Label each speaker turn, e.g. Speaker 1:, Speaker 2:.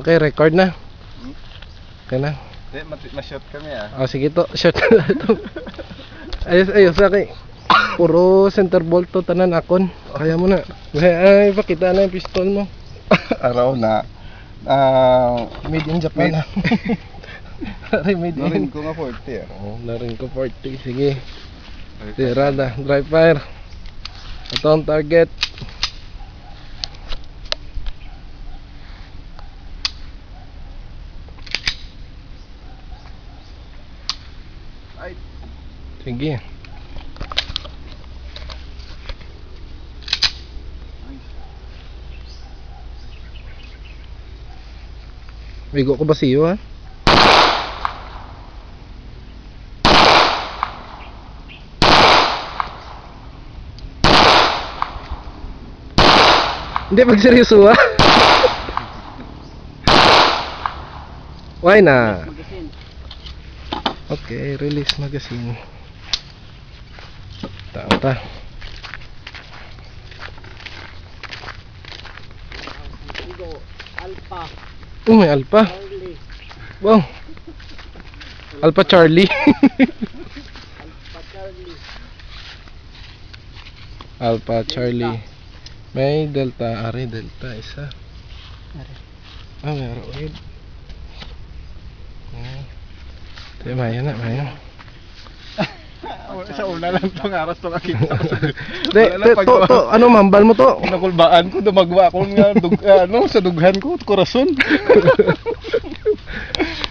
Speaker 1: Okay, record na. Okay na.
Speaker 2: Ma-shot kami
Speaker 1: Oh, sige to, shot na to. Ayos okay. Puro center bolt to tanan akon. Kaya mo na. Ay, pakita na yung pistol mo.
Speaker 2: Araw na.
Speaker 1: Made in Japan. Ay, made in.
Speaker 2: Narin ko nga 40.
Speaker 1: Oh, narin ko 40. Sige. Tirada, dry fire. Ito ang target.
Speaker 2: Ay.
Speaker 1: Sige. Bigo ko ba siyo ha? Hindi magseryoso ha? Why na? Okay, release magazine. Ta.
Speaker 3: Alpha.
Speaker 1: Oh, may Alpha.
Speaker 3: Charlie.
Speaker 1: Wow. Alpha Charlie.
Speaker 3: Alpha Charlie.
Speaker 1: Alpha Charlie. May Delta. Ari, Delta. Isa. Ah, may Aroid. Ito, maya na, maya.
Speaker 2: Sa una lang itong aras to nakita ko.
Speaker 1: To, ano, mambal mo to?
Speaker 2: Nakulbaan ko, dumagwa ako nga sa dughan ko, korason.